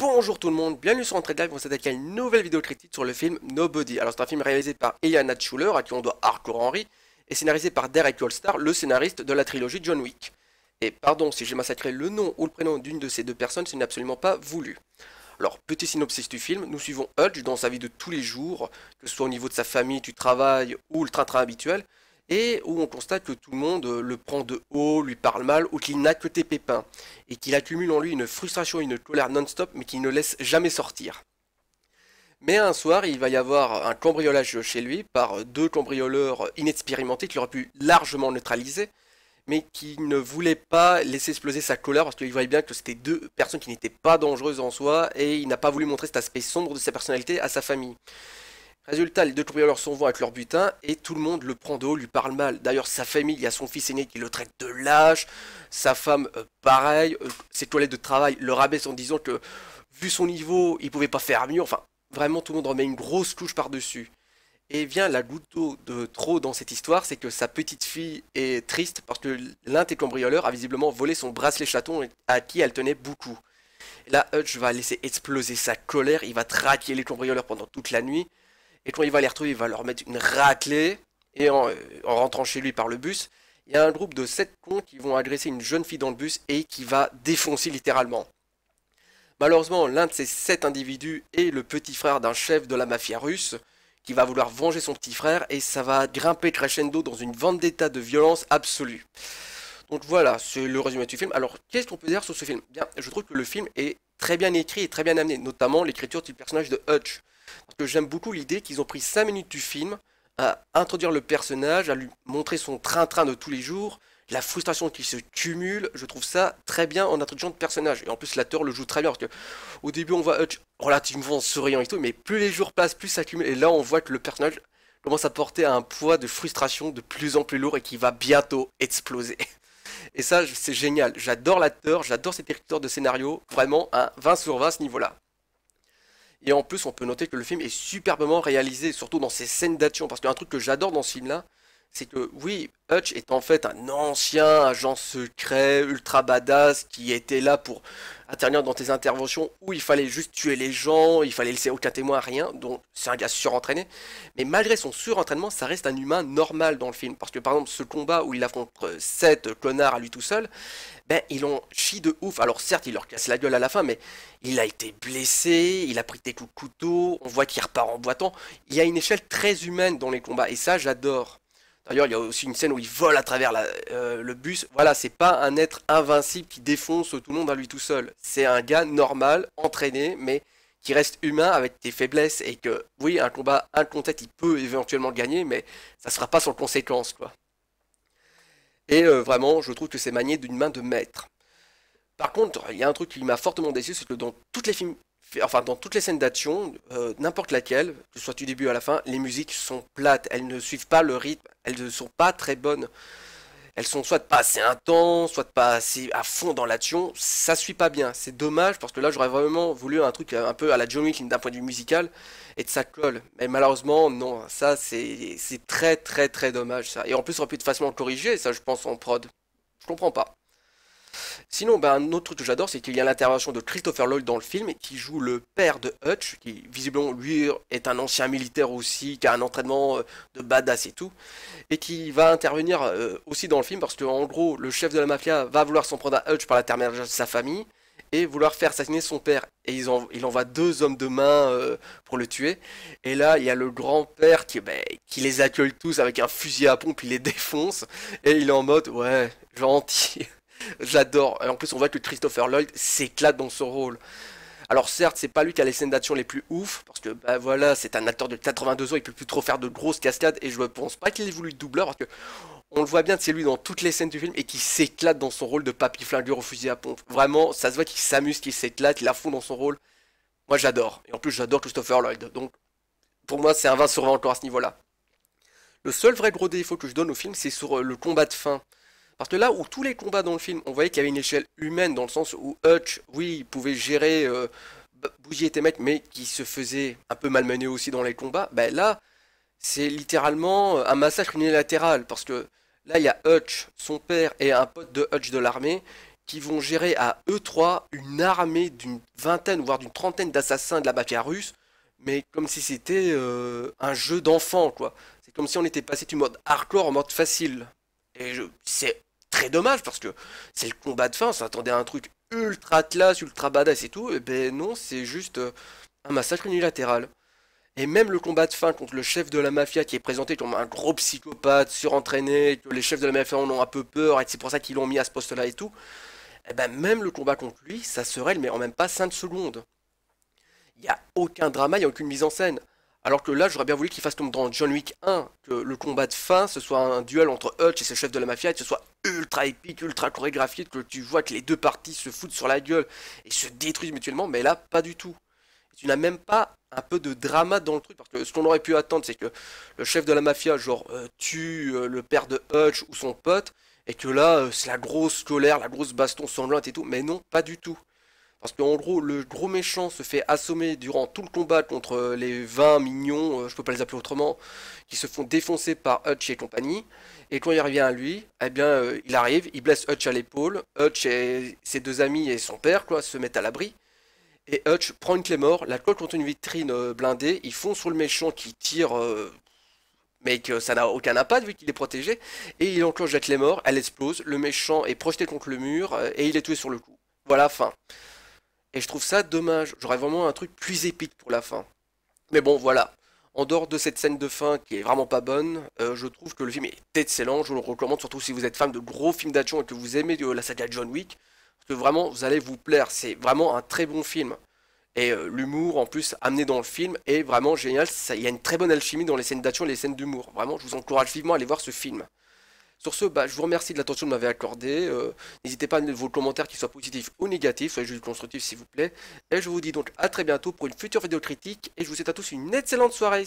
Bonjour tout le monde, bienvenue sur Entrée de Live, on s'attaque à une nouvelle vidéo critique sur le film Nobody. Alors c'est un film réalisé par Eliana Schuler, à qui on doit Hardcore Henry, et scénarisé par Derek Kolstad, le scénariste de la trilogie John Wick. Et pardon si j'ai massacré le nom ou le prénom d'une de ces deux personnes, ce n'est absolument pas voulu. Alors, petit synopsis du film, nous suivons Hutch dans sa vie de tous les jours, que ce soit au niveau de sa famille, du travail ou le train-train habituel, et où on constate que tout le monde le prend de haut, lui parle mal, ou qu'il n'a que des pépins, et qu'il accumule en lui une frustration et une colère non-stop, mais qu'il ne laisse jamais sortir. Mais un soir, il va y avoir un cambriolage chez lui par deux cambrioleurs inexpérimentés qui auraient pu largement neutraliser, mais qui ne voulaient pas laisser exploser sa colère parce qu'il voyait bien que c'était deux personnes qui n'étaient pas dangereuses en soi et il n'a pas voulu montrer cet aspect sombre de sa personnalité à sa famille. Résultat, les deux cambrioleurs s'en vont avec leur butin et tout le monde le prend de haut, lui parle mal. D'ailleurs, sa famille, il y a son fils aîné qui le traite de lâche, sa femme, pareil, ses collègues de travail le rabaissent en disant que, vu son niveau, il pouvait pas faire mieux. Enfin, vraiment, tout le monde remet une grosse couche par-dessus. Et vient la goutte d'eau de trop dans cette histoire, c'est que sa petite fille est triste parce que l'un des cambrioleurs a visiblement volé son bracelet chaton à qui elle tenait beaucoup. Et là, Hutch va laisser exploser sa colère, il va traquer les cambrioleurs pendant toute la nuit, et quand il va les retrouver, il va leur mettre une raclée, et en rentrant chez lui par le bus, il y a un groupe de 7 cons qui vont agresser une jeune fille dans le bus et qui va défoncer littéralement. Malheureusement, l'un de ces 7 individus est le petit frère d'un chef de la mafia russe, qui va vouloir venger son petit frère et ça va grimper crescendo dans une vendetta de violence absolue. Donc voilà, c'est le résumé du film. Alors, qu'est-ce qu'on peut dire sur ce film? Bien, je trouve que le film est très bien écrit et très bien amené, notamment l'écriture du personnage de Hutch. Parce que j'aime beaucoup l'idée qu'ils ont pris 5 minutes du film à introduire le personnage, à lui montrer son train-train de tous les jours, la frustration qui se cumule, je trouve ça très bien en introduction de personnage. Et en plus, l'acteur le joue très bien, parce que au début, on voit Hutch relativement souriant et tout, mais plus les jours passent, plus ça cumule. Et là, on voit que le personnage commence à porter un poids de frustration de plus en plus lourd et qui va bientôt exploser. Et ça, c'est génial. J'adore l'acteur, j'adore cet écriture de scénario. Vraiment, un 20 sur 20 à ce niveau-là. Et en plus, on peut noter que le film est superbement réalisé, surtout dans ses scènes d'action. Parce qu'un truc que j'adore dans ce film-là, c'est que oui, Hutch est en fait un ancien agent secret, ultra badass, qui était là pour intervenir dans tes interventions où il fallait juste tuer les gens, il fallait laisser aucun témoin, rien. Donc c'est un gars surentraîné. Mais malgré son surentraînement, ça reste un humain normal dans le film. Parce que par exemple, ce combat où il affronte 7 connards à lui tout seul, ben ils l'ont chi de ouf. Alors certes, il leur casse la gueule à la fin, mais il a été blessé, il a pris des coups de couteau, on voit qu'il repart en boitant. Il y a une échelle très humaine dans les combats, et ça j'adore. D'ailleurs, il y a aussi une scène où il vole à travers le bus. Voilà, c'est pas un être invincible qui défonce tout le monde à lui tout seul. C'est un gars normal, entraîné, mais qui reste humain avec des faiblesses et que, oui, un combat incontesté, il peut éventuellement gagner, mais ça sera pas sans conséquence, quoi. Et vraiment, je trouve que c'est manié d'une main de maître. Par contre, il y a un truc qui m'a fortement déçu, c'est que dans toutes les films, enfin dans toutes les scènes d'action, n'importe laquelle, que ce soit du début à la fin, les musiques sont plates, elles ne suivent pas le rythme, elles ne sont pas très bonnes. Elles sont soit pas assez intenses, soit pas assez à fond dans l'action, ça suit pas bien. C'est dommage parce que là j'aurais vraiment voulu un truc un peu à la John Wick d'un point de vue musical et de ça colle. Mais malheureusement non, ça c'est très très très dommage ça. Et en plus on aurait pu être facilement corrigé, ça je pense en prod. Je comprends pas. Sinon, ben, un autre truc que j'adore, c'est qu'il y a l'intervention de Christopher Lloyd dans le film, qui joue le père de Hutch, qui visiblement lui est un ancien militaire aussi, qui a un entraînement de badass et tout, et qui va intervenir aussi dans le film, parce que en gros, le chef de la mafia va vouloir s'en prendre à Hutch par l'intermédiaire de sa famille, et vouloir faire assassiner son père. Et il envoie deux hommes de main pour le tuer. Et là, il y a le grand-père qui les accueille tous avec un fusil à pompe, il les défonce, et il est en mode, ouais, gentil. J'adore. Et en plus, on voit que Christopher Lloyd s'éclate dans son rôle. Alors certes, c'est pas lui qui a les scènes d'action les plus ouf, parce que bah voilà, c'est un acteur de 82 ans, il peut plus trop faire de grosses cascades, et je ne pense pas qu'il ait voulu le doubleur, parce que on le voit bien, c'est lui dans toutes les scènes du film, et qui s'éclate dans son rôle de papy flingueur au fusil à pompe. Vraiment, ça se voit qu'il s'amuse, qu'il s'éclate, il a fond dans son rôle. Moi j'adore. Et en plus, j'adore Christopher Lloyd. Donc, pour moi, c'est un 20 sur 20 encore à ce niveau-là. Le seul vrai gros défaut que je donne au film, c'est sur le combat de fin. Parce que là où tous les combats dans le film, on voyait qu'il y avait une échelle humaine dans le sens où Hutch, oui, il pouvait gérer, bousiller tes mecs, mais qui se faisait un peu malmener aussi dans les combats, ben là, c'est littéralement un massacre unilatéral. Parce que là, il y a Hutch, son père et un pote de Hutch de l'armée qui vont gérer à eux trois une armée d'une vingtaine, voire d'une trentaine d'assassins de la mafia russe, mais comme si c'était un jeu d'enfant, quoi. C'est comme si on était passé du mode hardcore en mode facile. C'est très dommage parce que c'est le combat de fin, on s'attendait à un truc ultra classe, ultra badass et tout, et ben non, c'est juste un massacre unilatéral. Et même le combat de fin contre le chef de la mafia qui est présenté comme un gros psychopathe surentraîné, que les chefs de la mafia en ont un peu peur et que c'est pour ça qu'ils l'ont mis à ce poste-là et tout, et ben même le combat contre lui, ça se règle mais en même pas 5 secondes. Il n'y a aucun drama, il n'y a aucune mise en scène. Alors que là, j'aurais bien voulu qu'il fasse comme dans John Wick 1, que le combat de fin, ce soit un duel entre Hutch et ce chef de la mafia, et que ce soit ultra épique, ultra chorégraphié, que tu vois que les deux parties se foutent sur la gueule et se détruisent mutuellement, mais là, pas du tout. Tu n'as même pas un peu de drama dans le truc, parce que ce qu'on aurait pu attendre, c'est que le chef de la mafia, genre, tue le père de Hutch ou son pote, et que là, c'est la grosse colère, la grosse baston sanglante et tout, mais non, pas du tout. Parce qu'en gros, le gros méchant se fait assommer durant tout le combat contre les 20 mignons, je peux pas les appeler autrement, qui se font défoncer par Hutch et compagnie. Et quand il revient à lui, eh bien, il arrive, il blesse Hutch à l'épaule. Hutch et ses deux amis et son père, quoi, se mettent à l'abri. Et Hutch prend une Claymore, la colle contre une vitrine blindée, ils font sur le méchant qui tire, mais que ça n'a aucun impact vu qu'il est protégé. Et il enclenche la Claymore, elle explose, le méchant est projeté contre le mur, et il est tué sur le coup. Voilà, fin. Et je trouve ça dommage. J'aurais vraiment un truc plus épique pour la fin. Mais bon, voilà. En dehors de cette scène de fin qui est vraiment pas bonne, je trouve que le film est excellent. Je vous le recommande, surtout si vous êtes fan de gros films d'action et que vous aimez la saga John Wick. Parce que vraiment, vous allez vous plaire. C'est vraiment un très bon film. Et l'humour, en plus, amené dans le film, est vraiment génial. Il y a une très bonne alchimie dans les scènes d'action et les scènes d'humour. Vraiment, je vous encourage vivement à aller voir ce film. Sur ce, bah, je vous remercie de l'attention que vous m'avez accordée. N'hésitez pas à mettre vos commentaires, qu'ils soient positifs ou négatifs, soyez juste constructifs s'il vous plaît. Et je vous dis donc à très bientôt pour une future vidéo critique. Et je vous souhaite à tous une excellente soirée.